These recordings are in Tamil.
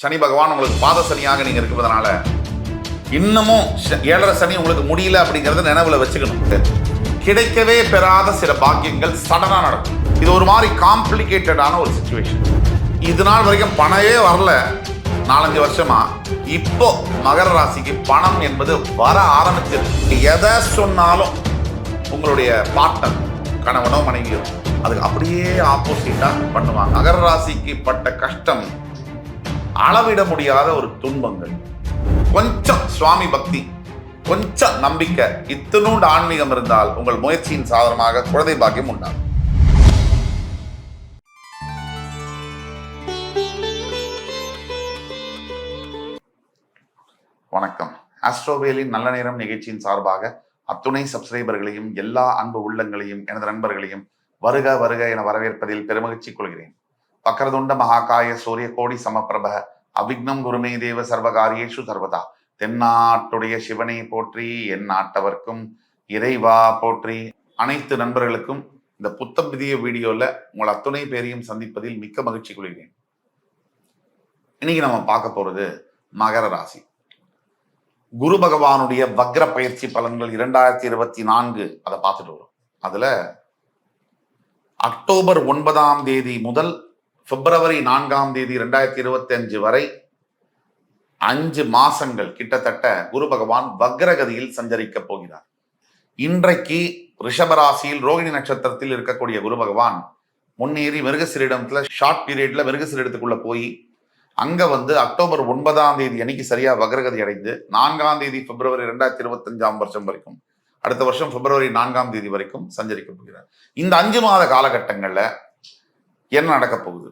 சனி பகவான் உங்களுக்கு பாத சனியாக நீங்க இருக்கிறதுனால இன்னமும் 7.5 சனி உங்களுக்கு முடியல அப்படிங்கறத நினைவுல வச்சுக்கணும். கிடைக்கவே பெறாத சில பாக்கியங்கள் சடனா நடக்கும். இது ஒரு மாதிரி காம்ப்ளிகேட்டடான ஒரு சிச்சுவேஷன். இது நாள் வரைக்கும் பணமே வரல, 4-5 வருஷமா. இப்போ மகர ராசிக்கு பணம் என்பது வர ஆரம்பிச்சிருக்கு. எதை சொன்னாலும் உங்களுடைய பார்ட்னர், கணவனோ மனைவியோ, அதுக்கு அப்படியே ஆப்போசிட்டா பண்ணுவாங்க. மகர ராசிக்கு பட்ட கஷ்டம் அளவிட முடியாத ஒரு துன்பங்கள். கொஞ்சம் சுவாமி பக்தி, கொஞ்சம் நம்பிக்கை, இத்தினூண்டு ஆன்மீகம் இருந்தால் உங்கள் முயற்சியின் சாதனமாக குழந்தை பாக்கியம் உண்டாகும். வணக்கம். ஆஸ்ட்ரோவேலின் நல்ல நேரம் நிகழ்ச்சியின் சார்பாக அத்துணை சப்ஸ்கிரைபர்களையும் எல்லா அன்பு உள்ளங்களையும் எனது நண்பர்களையும் வருக வருக என வரவேற்பதில் பெருமகிழ்ச்சி கொள்கிறேன். வக்ரதுண்ட மகாகாய சூரிய கோடி சமப்பிரப அவிக்னம் குருமே தேவ சர்வகாரியேஷு சர்வதா. தென்னாட்டுடைய சிவனை போற்றி, என் நாட்டவர்க்கும் இறைவா போற்றி. அனைத்து நண்பர்களுக்கும் இந்த புத்தம் புதிய வீடியோல உங்கள் அத்துணை பேரையும் சந்திப்பதில் மிக்க மகிழ்ச்சி கொள்கிறேன். இன்னைக்கு நம்ம பார்க்க போறது மகர ராசி. குரு பகவானுடைய வக்ர பயிற்சி பலன்கள் 2024 அதை பார்த்துட்டு வரும். அதுல அக்டோபர் 9 முதல் பிப்ரவரி 4 2025 வரை 5 மாசங்கள் கிட்டத்தட்ட குரு பகவான் வக்ரகதியில் சஞ்சரிக்க போகிறார். இன்றைக்கு ரிஷபராசியில் ரோகிணி நட்சத்திரத்தில் இருக்கக்கூடிய குரு பகவான் முன்னேறி மிருகசீரிடத்துல ஷார்ட் பீரியட்ல மிருகசீரிடத்துக்குள்ள போய் அங்க அக்டோபர் 9 அன்னைக்கு சரியா வக்ரகதி அடைந்து 4 பிப்ரவரி 2025 வருஷம் வரைக்கும், அடுத்த வருஷம் பிப்ரவரி 4 வரைக்கும் சஞ்சரிக்க போகிறார். இந்த 5 மாத காலகட்டங்கள்ல என்ன நடக்க போகுது?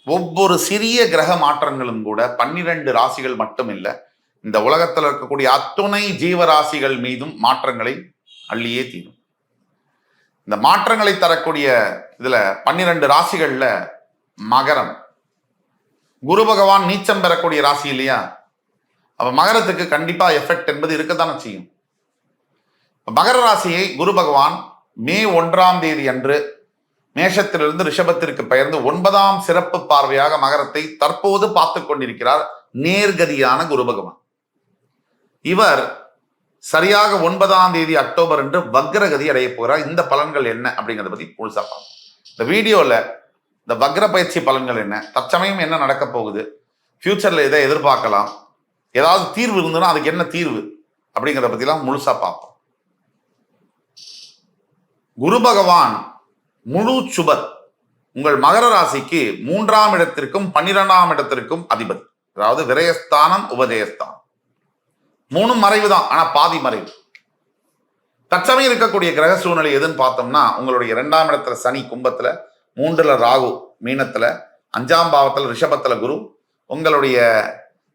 ஒவ்வொரு சிறிய கிரக மாற்றங்களும் கூட 12 ராசிகள் மட்டும் இல்லை, இந்த உலகத்தில் இருக்கக்கூடிய அத்துணை ஜீவராசிகள் மீதும் மாற்றங்களை அள்ளியே தீரும். இந்த மாற்றங்களை தரக்கூடிய இதுல 12 ராசிகள்ல மகரம், குரு பகவான் நீச்சம் பெறக்கூடிய ராசி இல்லையா? அப்ப மகரத்துக்கு கண்டிப்பா எஃபெக்ட் என்பது இருக்கத்தானே செய்யும். மகர ராசியை குரு பகவான் மே 1 அன்று மேஷத்திலிருந்து ரிஷபத்திற்கு பெயர்ந்து 9ஆம் சிறப்பு பார்வையாக மகரத்தை தற்போது பார்த்து கொண்டிருக்கிறார் நேர்கதியான குரு பகவான். இவர் சரியாக 9 அக்டோபர் அன்று வக்ரகதி அடைய போகிறார். இந்த பலன்கள் என்ன அப்படிங்கிறத பத்தி முழுசா பார்ப்போம். இந்த வீடியோல இந்த வக்ர பயிற்சி பலன்கள் என்ன, தற்சமயம் என்ன நடக்க போகுது, ஃபியூச்சர்ல எதை எதிர்பார்க்கலாம், ஏதாவது தீர்வு இருந்ததுன்னா அதுக்கு என்ன தீர்வு அப்படிங்கிறத பத்திலாம் முழுசா பார்ப்போம். குரு பகவான் முழு சுபர். உங்கள் மகர ராசிக்கு 3ஆம் இடத்திற்கும் 12ஆம் இடத்திற்கும் அதிபதி. அதாவது விரயஸ்தானம், உபஜயஸ்தானம் 3 மறைவு தான், ஆனா பாதி மறைவு. தற்சமயம் இருக்கக்கூடிய கிரக சூழ்நிலை எதுன்னு பார்த்தோம்னா, உங்களுடைய 2ஆம் இடத்துல சனி கும்பத்துல, 3ல ராகு மீனத்துல, 5ஆம் பாவத்துல ரிஷபத்துல குரு, உங்களுடைய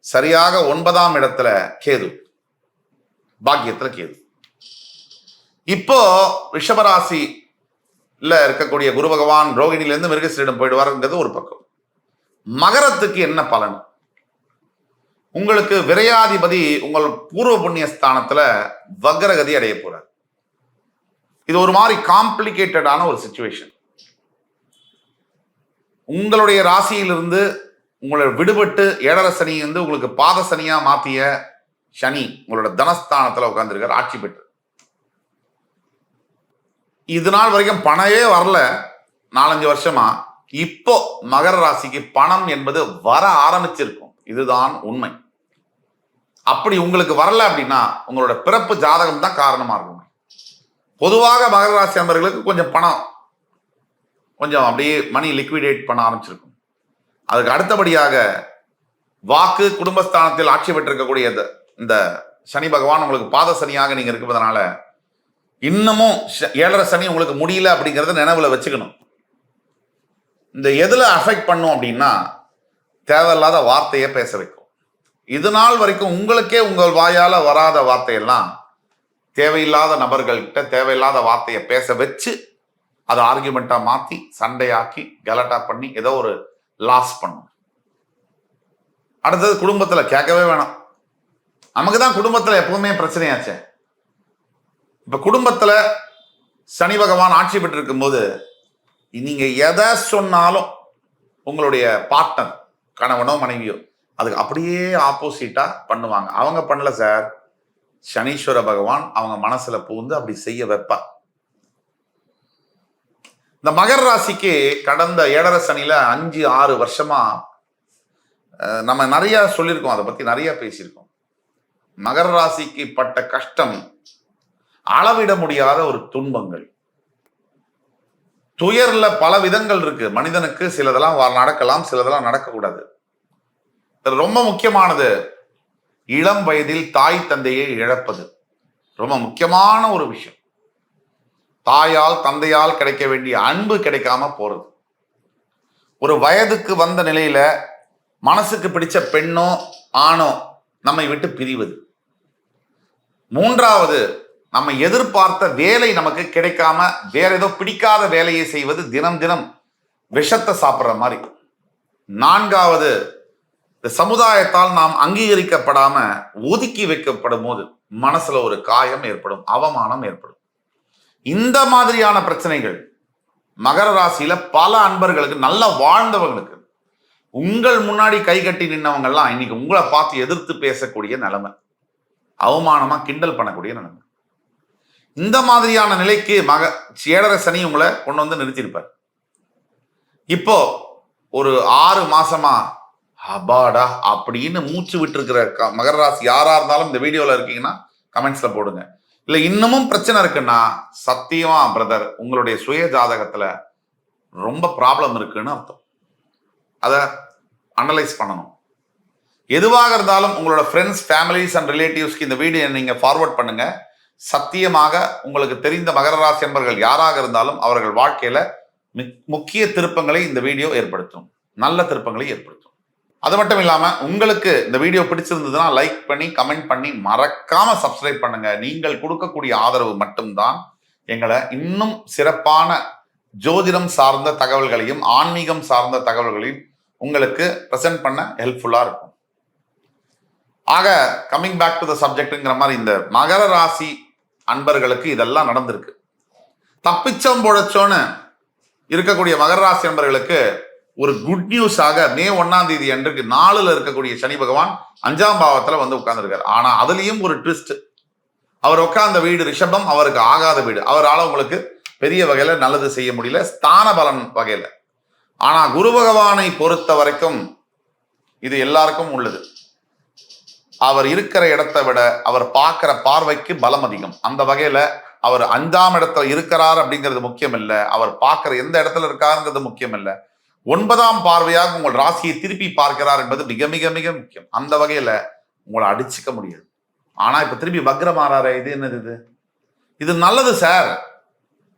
சரியாக 9ஆம் இடத்துல கேது, பாக்கியத்துல கேது. இப்போ ரிஷபராசி இருக்கக்கூடிய குரு பகவான் ரோகிணியிலிருந்து மிருகசீரிடம் போயிடுவாருங்கிறது ஒரு பக்கம். மகரத்துக்கு என்ன பலன்? உங்களுக்கு விரையாதிபதி உங்கள் பூர்வ புண்ணிய ஸ்தானத்துல வக்ரகதி அடைய போறார். இது ஒரு மாதிரி காம்ப்ளிகேட்டடான ஒரு சிச்சுவேஷன். உங்களுடைய ராசியிலிருந்து உங்களை விடுபட்டு 7.5 சனி உங்களுக்கு பாத சனியா மாத்திய சனி உங்களோட தனஸ்தானத்துல உட்கார்ந்துருக்கார், ஆட்சி பெற்று. இது நாள் வரைக்கும் பணமே வரல, 4-5 வருஷமா. இப்போ மகர ராசிக்கு பணம் என்பது வர ஆரம்பிச்சிருக்கும். இதுதான் உண்மை. அப்படி உங்களுக்கு வரல அப்படின்னா உங்களோட பிறப்பு ஜாதகம் தான் காரணமா இருக்கும். பொதுவாக மகர ராசி நண்பர்களுக்கு கொஞ்சம் பணம் கொஞ்சம் அப்படியே மணி லிக்விடேட் பண்ண ஆரம்பிச்சிருக்கும். அதுக்கு அடுத்தபடியாக வாக்கு, குடும்பஸ்தானத்தில் ஆட்சி பெற்றிருக்கக்கூடிய இந்த சனி பகவான் உங்களுக்கு பாத சனியாக நீங்க இருப்பதனால இன்னமும் 7.5 சனி உங்களுக்கு முடியல அப்படிங்கிறத நினைவுல வச்சுக்கணும். இந்த எதுல அஃபெக்ட் பண்ணும் அப்படின்னா, தேவையில்லாத வார்த்தையை பேச வைக்கும். இது நாள் வரைக்கும் உங்களுக்கே உங்கள் வாயால வராத வார்த்தையெல்லாம் தேவையில்லாத நபர்கள்கிட்ட தேவையில்லாத வார்த்தையை பேச வச்சு அதை ஆர்கியூமெண்டா மாத்தி சண்டையாக்கி கலட்டா பண்ணி ஏதோ ஒரு லாஸ் பண்ணும். அடுத்தது குடும்பத்துல கேட்கவே வேணாம். நமக்கு தான் குடும்பத்துல எப்பவுமே பிரச்சனையாச்சே. இப்ப குடும்பத்துல சனி பகவான் ஆட்சி பெற்று இருக்கும் போது நீங்க எதை சொன்னாலும் உங்களுடைய பார்ட்னர், கணவனோ மனைவியோ, அதுக்கு அப்படியே ஆப்போசிட்டா பண்ணுவாங்க. அவங்க பண்ணல சார், சனீஸ்வர பகவான் அவங்க மனசுல பூந்து அப்படி செய்ய வைப்பா. இந்த மகர ராசிக்கு கடந்த 7.5 சனியில 5-6 வருஷமா நம்ம நிறைய சொல்லியிருக்கோம், அதை பத்தி நிறைய பேசியிருக்கோம். மகர ராசிக்கு பட்ட கஷ்டம் அளவிட முடியாத ஒரு துன்பங்கள். துயர்ல பல விதங்கள் இருக்கு. மனிதனுக்கு சிலதெல்லாம் நடக்கலாம், சிலதெல்லாம் நடக்கக்கூடாது. ரொம்ப முக்கியமானது இளம் வயதில் தாய் தந்தையை இழப்பது ரொம்ப முக்கியமான ஒரு விஷயம். தாயால் தந்தையால் கிடைக்க வேண்டிய அன்பு கிடைக்காம போறது. ஒரு வயதுக்கு வந்த நிலையில மனசுக்கு பிடிச்ச பெண்ணோ ஆணோ நம்மை விட்டு பிரிவது. 3வது, நம்ம எதிர்பார்த்த வேலை நமக்கு கிடைக்காம வேற ஏதோ பிடிக்காத வேலையை செய்வது, தினம் தினம் விஷத்தை சாப்பிட்ற மாதிரி. 4வது, இந்த சமுதாயத்தால் நாம் அங்கீகரிக்கப்படாம ஒதுக்கி வைக்கப்படும் போது மனசுல ஒரு காயம் ஏற்படும், அவமானம் ஏற்படும். இந்த மாதிரியான பிரச்சனைகள் மகர ராசியில பல அன்பர்களுக்கு, நல்லா வாழ்ந்தவங்களுக்கு, உங்கள் முன்னாடி கை கட்டி நின்னவங்கெல்லாம் இன்னைக்கு உங்களை பார்த்து எதிர்த்து பேசக்கூடிய நிலைமை, அவமானமா கிண்டல் பண்ணக்கூடிய நிலைமை. இந்த மாதிரியான நிலைக்கு 7.5 சனி உங்களை கொண்டு வந்து நிறுத்தியிருப்பார். இப்போ ஒரு 6 மாசமா அபாடா அப்படின்னு மூச்சு விட்டு இருக்கிற மகர ராசி யாரா இருந்தாலும் இந்த வீடியோல இருக்கீங்கன்னா கமெண்ட்ஸ்ல போடுங்க. இல்ல இன்னமும் பிரச்சனை இருக்குன்னா சத்தியமா பிரதர், உங்களுடைய சுய ஜாதகத்துல ரொம்ப ப்ராப்ளம் இருக்குன்னு அர்த்தம். அதை அனலைஸ் பண்ணணும். எதுவாக இருந்தாலும் உங்களோட ஃப்ரெண்ட்ஸ், ஃபேமிலிஸ் அண்ட் ரிலேட்டிவ்ஸ்க்கு இந்த வீடியோ நீங்க ஃபார்வர்ட் பண்ணுங்க. சத்தியமாக உங்களுக்கு தெரிந்த மகர ராசி என்பர்கள் யாராக இருந்தாலும் அவர்கள் வாழ்க்கையில முக்கிய திருப்பங்களை இந்த வீடியோ ஏற்படுத்தும், நல்ல திருப்பங்களை ஏற்படுத்தும். அது மட்டும் இல்லாம உங்களுக்கு இந்த வீடியோ பிடிச்சிருந்ததுன்னா லைக் பண்ணி கமெண்ட் பண்ணி மறக்காம சப்ஸ்கிரைப் பண்ணுங்க. நீங்கள் கொடுக்கக்கூடிய ஆதரவு மட்டும்தான் எங்களை இன்னும் சிறப்பான ஜோதிடம் சார்ந்த தகவல்களையும் ஆன்மீகம் சார்ந்த தகவல்களையும் உங்களுக்கு பிரசன்ட் பண்ண ஹெல்ப்ஃபுல்லா இருக்கும். ஆக கம்மிங் பேக் டு த சப்ஜெக்ட்ங்கிற மாதிரி இந்த மகர ராசி அன்பர்களுக்கு இதெல்லாம் நடந்திருக்கு. தப்பிச்சோம் பொழைச்சோன்னு இருக்கக்கூடிய மகர ராசி அன்பர்களுக்கு ஒரு குட் நியூஸாக மே 1ஆம் தேதி அன்றைக்கு 4ல் இருக்கக்கூடிய சனி பகவான் 5ஆம் பாவத்துல வந்து உட்கார்ந்துருக்காரு. ஆனா அதுலயும் ஒரு ட்விஸ்ட். அவர் உட்கார்ந்த வீடு ரிஷபம், அவருக்கு ஆகாத வீடு. அவரால் உங்களுக்கு பெரிய வகையில நல்லது செய்ய முடியல, ஸ்தான பலன் வகையில. ஆனா குரு பகவானை பொறுத்த வரைக்கும் இது எல்லாருக்கும் உள்ளது. அவர் இருக்கிற இடத்தை விட அவர் பார்க்கிற பார்வைக்கு பலம் அதிகம். அந்த வகையில அவர் 5ஆம் இடத்துல இருக்கிறார் அப்படிங்கிறது முக்கியம் இல்லை, அவர் பார்க்கிற எந்த இடத்துல இருக்காருங்கிறது முக்கியம் இல்லை, 9ஆம் பார்வையாக உங்கள் ராசியை திருப்பி பார்க்கிறார் என்பது மிக மிக மிக முக்கியம். அந்த வகையில உங்களை அடிச்சுக்க முடியாது. ஆனா இப்ப திருப்பி வக்ரம் ஆறாரு, இது என்னது? இது நல்லது சார்.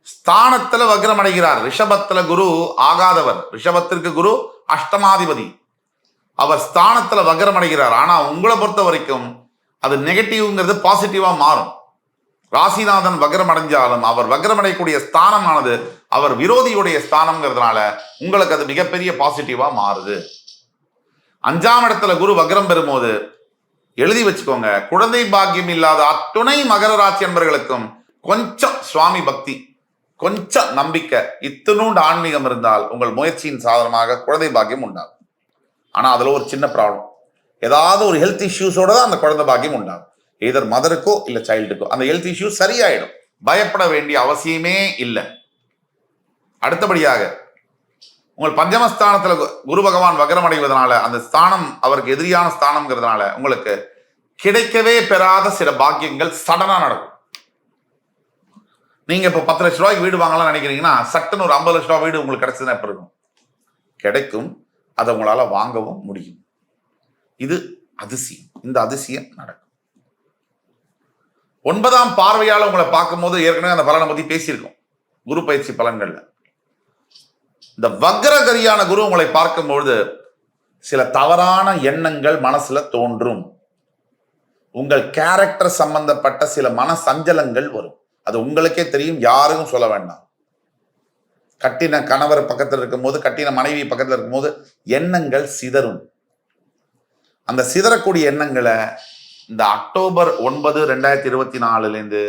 ஸ்தானத்துல வக்ரம் அடைகிறார். ரிஷபத்துல குரு ஆகாதவர், ரிஷபத்திற்கு குரு அஷ்டமாதிபதி, அவர் ஸ்தானத்துல வக்ரம் அடைகிறார். ஆனா உங்களை பொறுத்த வரைக்கும் அது நெகட்டிவ்ங்கிறது பாசிட்டிவா மாறும். ராசிநாதன் வக்ரம் அடைஞ்சாலும் அவர் வக்ரம் அடையக்கூடிய ஸ்தானமானது அவர் விரோதியுடைய ஸ்தானம்ங்கிறதுனால உங்களுக்கு அது மிகப்பெரிய பாசிட்டிவா மாறுது. 5ஆம் இடத்துல குரு வக்ரம் பெறும்போது எழுதி வச்சுக்கோங்க, குழந்தை பாக்கியம் இல்லாத அத்துணை மகர ராசி என்பவர்களுக்கும் கொஞ்சம் சுவாமி பக்தி, கொஞ்சம் நம்பிக்கை, இத்தனூண்டு ஆன்மீகம் இருந்தால் உங்கள் முயற்சியின் சாதனமாக குழந்தை பாக்கியம் உண்டாகும். ஆனா அதுல ஒரு சின்ன ப்ராப்ளம், ஏதாவது ஒரு ஹெல்த் இஷ்யூஸோட தான் அந்த குழந்தை பாக்கியம் உண்டாகும். எதர் மதருக்கோ இல்ல சைல்டுக்கோ அந்த ஹெல்த் இஷ்யூ சரியாயிடும், பயப்பட வேண்டிய அவசியமே இல்லை. அடுத்தபடியாக உங்கள் பஞ்சமஸ்தானத்துல குரு பகவான் வக்ரம் அடைவதனால அந்த ஸ்தானம் அவருக்கு எதிரியான ஸ்தானம்ங்கிறதுனால உங்களுக்கு கிடைக்கவே பெறாத சில பாக்கியங்கள் சடனா நடக்கும். நீங்க இப்ப 10 லட்ச ரூபாய்க்கு வீடு வாங்கலாம் நினைக்கிறீங்கன்னா சட்டுன்னு ஒரு 50 லட்ச ரூபாய் வீடு உங்களுக்கு கிடைச்சதுன்னா எப்படி இருக்கும்? கிடைக்கும், அதை உங்களால வாங்கவும் முடியும். இது அதிசயம். இந்த அதிசயம் நடக்கும். 9ஆம் பார்வையால உங்களை பார்க்கும்போது ஏற்கனவே அந்த பலனை பத்தி பேசியிருக்கோம் குரு பயிற்சி பலன்கள்ல. இந்த வக்ரகரியான குரு உங்களை பார்க்கும்பொழுது சில தவறான எண்ணங்கள் மனசுல தோன்றும். உங்கள் கேரக்டர் சம்பந்தப்பட்ட சில மன சஞ்சலங்கள் வரும். அது உங்களுக்கே தெரியும், யாருக்கும் சொல்ல வேண்டாம். கட்டின கணவர் பக்கத்தில் இருக்கும்போது, கட்டின மனைவி பக்கத்தில் இருக்கும்போது எண்ணங்கள் சிதறும். அந்த சிதறக்கூடிய எண்ணங்களை இந்த அக்டோபர் 9, 2024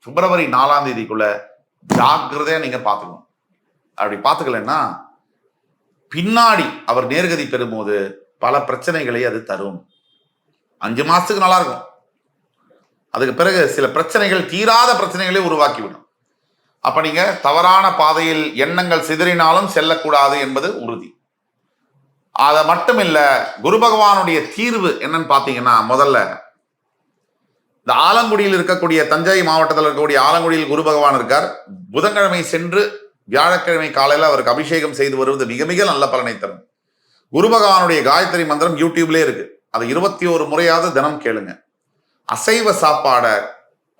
பிப்ரவரி 4ஆம் தேதிக்குள்ள ஜாக்கிரதையா நீங்க பார்த்துக்கணும். அப்படி பார்த்துக்கலன்னா பின்னாடி அவர் நேர்கதி பெறும்போது பல பிரச்சனைகளை அது தரும். 5 மாசத்துக்கு நல்லா இருக்கும். அதுக்கு பிறகு சில பிரச்சனைகள், தீராத பிரச்சனைகளை உருவாக்கிவிடும். அப்ப நீங்க தவறான பாதையில் எண்ணங்கள் சிதறினாலும் செல்லக்கூடாது என்பது உறுதி. அதை மட்டும் இல்ல, குரு பகவானுடைய தீர்வு என்னன்னு பாத்தீங்கன்னா, முதல்ல இந்த ஆலங்குடியில் இருக்கக்கூடிய, தஞ்சை மாவட்டத்தில் இருக்கக்கூடிய ஆலங்குடியில் குரு பகவான் இருக்கார். புதன்கிழமை சென்று வியாழக்கிழமை காலையில் அவருக்கு அபிஷேகம் செய்து வருவது மிக மிக நல்ல பலனை தரும். குரு பகவானுடைய காயத்ரி மந்திரம் யூடியூப்லேயே இருக்கு. அதை 21 முறையாவது தினம் கேளுங்க. அசைவ சாப்பாட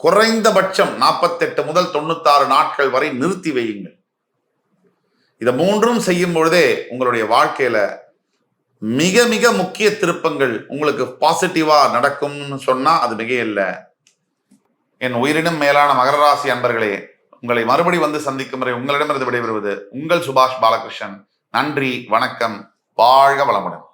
குறைந்தபட்சம் 48 முதல் 96 நாட்கள் வரை நிறுத்தி வையுங்கள். இதை 3ம் செய்யும் பொழுதே உங்களுடைய வாழ்க்கையில மிக மிக முக்கிய திருப்பங்கள் உங்களுக்கு பாசிட்டிவா நடக்கும்னு சொன்னா அது மிக இல்லை. என் உயிரினும் மேலான மகர ராசி அன்பர்களே, உங்களை மறுபடி வந்து சந்திக்கும் வரை உங்களிடமிருந்து விடைபெறுவது உங்கள் சுபாஷ் பாலகிருஷ்ணன். நன்றி, வணக்கம், வாழ்க வளமுடன்.